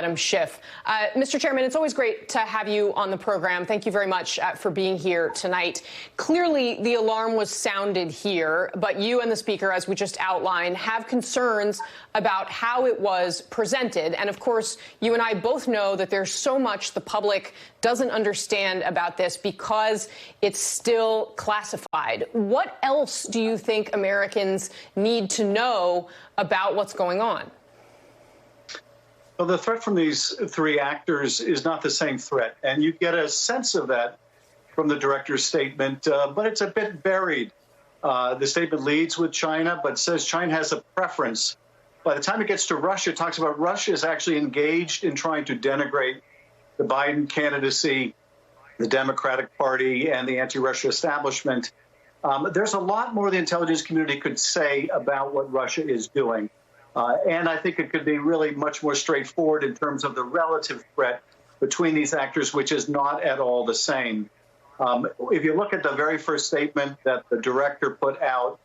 Adam Schiff. Mr. Chairman, it's always great to have you on the program. Thank you very much for being here tonight. Clearly, the alarm was sounded here, but you and the Speaker, as we just outlined, have concerns about how it was presented. And of course, you and I both know that there's so much the public doesn't understand about this because it's still classified. What else do you think Americans need to know about what's going on? Well, the threat from these three actors is not the same threat, and you get a sense of that from the director's statement, but it's a bit buried. The statement leads with China, but says China has a preference. By the time it gets to Russia, it talks about Russia is actually engaged in trying to denigrate the Biden candidacy, the Democratic Party, and the anti-Russia establishment. There's a lot more the intelligence community could say about what Russia is doing. And I think it could be really much more straightforward in terms of the relative threat between these actors, which is not at all the same. If you look at the very first statement that the director put out,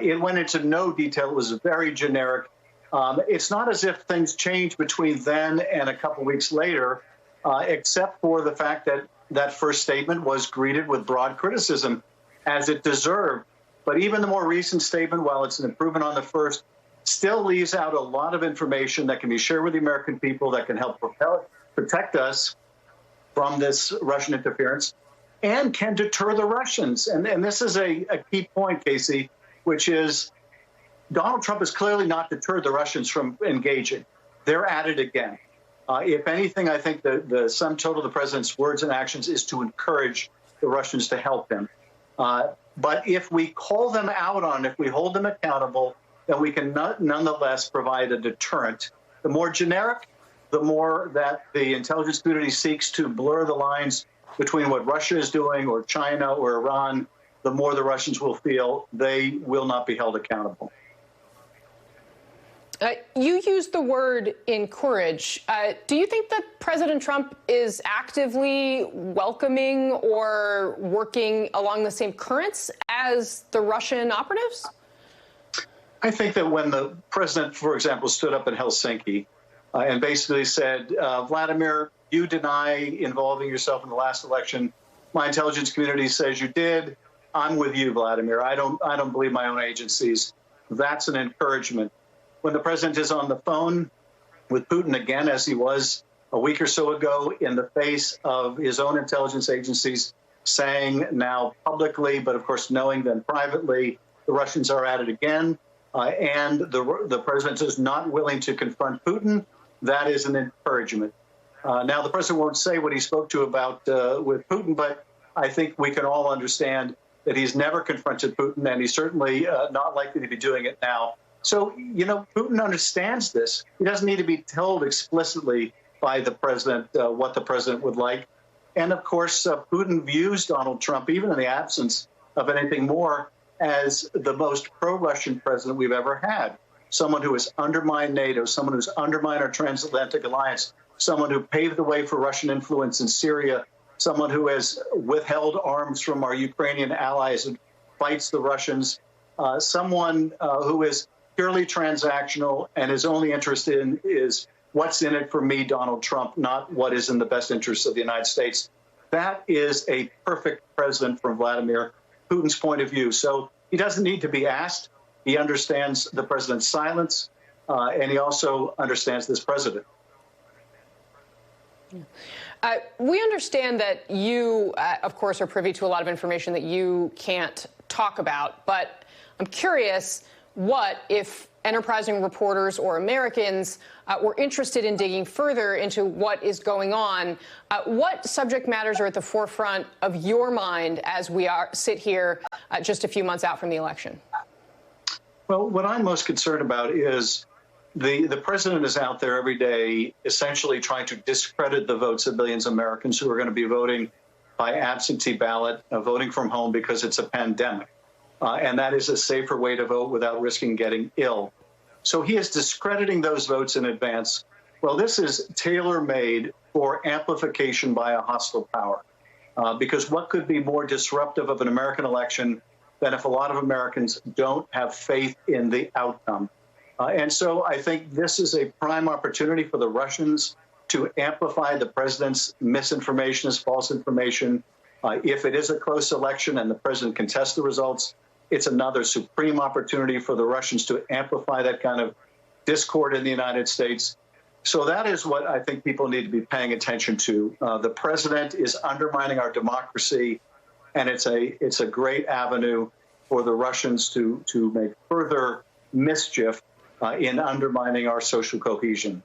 it went into no detail. It was very generic. It's not as if things changed between then and a couple weeks later, except for the fact that that first statement was greeted with broad criticism, as it deserved. But even the more recent statement, while it's an improvement on the first, still leaves out a lot of information that can be shared with the American people that can help protect us from this Russian interference and can deter the Russians. And this is a key point, Kasie, which is Donald Trump has clearly not deterred the Russians from engaging. They're at it again. If anything, I think the sum total of the president's words and actions is to encourage the Russians to help him. But if we call them out on it, if we hold them accountable, then we can nonetheless provide a deterrent. The more generic, the more that the intelligence community seeks to blur the lines between what Russia is doing or China or Iran, the more the Russians will feel they will not be held accountable. You used the word encourage. Do you think that President Trump is actively welcoming or working along the same currents as the Russian operatives? I think that when the president, for example, stood up in Helsinki and basically said, Vladimir, you deny involving yourself in the last election. My intelligence community says you did. I'm with you, Vladimir. I don't believe my own agencies. That's an encouragement. When the president is on the phone with Putin again, as he was a week or so ago, in the face of his own intelligence agencies saying now publicly, but of course knowing then privately, the Russians are at it again. And the president is not willing to confront Putin. That is an encouragement. Now, the president won't say what he spoke to about with Putin, but I think we can all understand that he's never confronted Putin, and he's certainly not likely to be doing it now. So, you know, Putin understands this. He doesn't need to be told explicitly by the president what the president would like. And, of course, Putin views Donald Trump, even in the absence of anything more, as the most pro-Russian president we've ever had, someone who has undermined NATO, someone who's undermined our transatlantic alliance, someone who paved the way for Russian influence in Syria, someone who has withheld arms from our Ukrainian allies and fights the Russians, someone who is purely transactional and his only interest in is what's in it for me, Donald Trump, not what is in the best interest of the United States. That is a perfect president from Vladimir Putin's point of view. So he doesn't need to be asked. He understands the president's silence, and he also understands this president. We understand that you, of course, are privy to a lot of information that you can't talk about. But I'm curious, what if enterprising reporters or Americans were interested in digging further into what is going on? What subject matters are at the forefront of your mind as we sit here just a few months out from the election? Well, what I'm most concerned about is the president is out there every day essentially trying to discredit the votes of millions of Americans who are going to be voting by absentee ballot, voting from home because it's a pandemic. And that is a safer way to vote without risking getting ill. So he is discrediting those votes in advance. Well, this is tailor-made for amplification by a hostile power. Because what could be more disruptive of an American election than if a lot of Americans don't have faith in the outcome? And so I think this is a prime opportunity for the Russians to amplify the president's misinformation as false information. If it is a close election and the president contests the results, it's another supreme opportunity for the Russians to amplify that kind of discord in the United States. So that is what I think people need to be paying attention to. The president is undermining our democracy, and it's a great avenue for the Russians to make further mischief in undermining our social cohesion.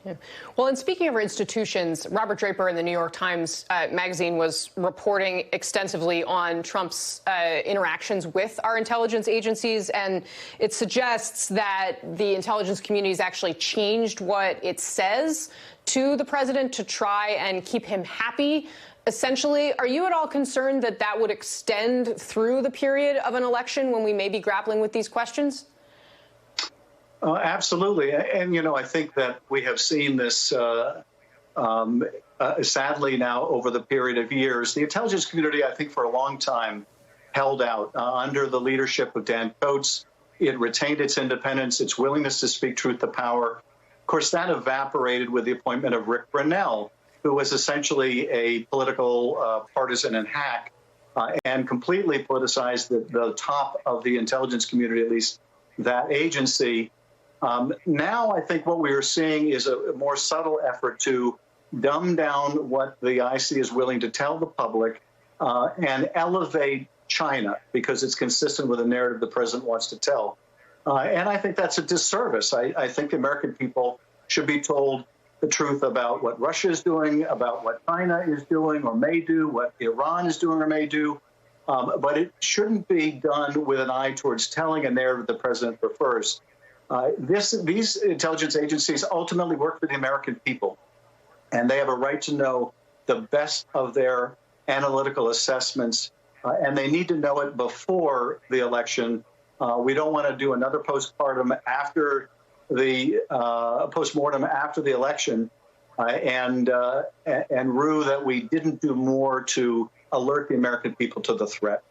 Yeah. Well, and speaking of our institutions, Robert Draper in the New York Times magazine was reporting extensively on Trump's interactions with our intelligence agencies, and it suggests that the intelligence community has actually changed what it says to the president to try and keep him happy. Essentially, are you at all concerned that that would extend through the period of an election when we may be grappling with these questions? Absolutely. And, I think that we have seen this sadly now over the period of years. The intelligence community, I think, for a long time held out under the leadership of Dan Coats. It retained its independence, its willingness to speak truth to power. Of course, that evaporated with the appointment of Rick Grenell, who was essentially a political partisan and hack and completely politicized the top of the intelligence community, at least that agency. Now, I think what we are seeing is a more subtle effort to dumb down what the IC is willing to tell the public and elevate China because it's consistent with the narrative the president wants to tell. And I think that's a disservice. I think the American people should be told the truth about what Russia is doing, about what China is doing or may do, what Iran is doing or may do. But it shouldn't be done with an eye towards telling a narrative the president prefers. These intelligence agencies ultimately work for the American people, and they have a right to know the best of their analytical assessments, and they need to know it before the election. We don't want to do another postmortem after the election and rue that we didn't do more to alert the American people to the threat.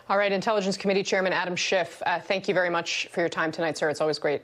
All right, Intelligence Committee Chairman Adam Schiff, thank you very much for your time tonight, sir. It's always great.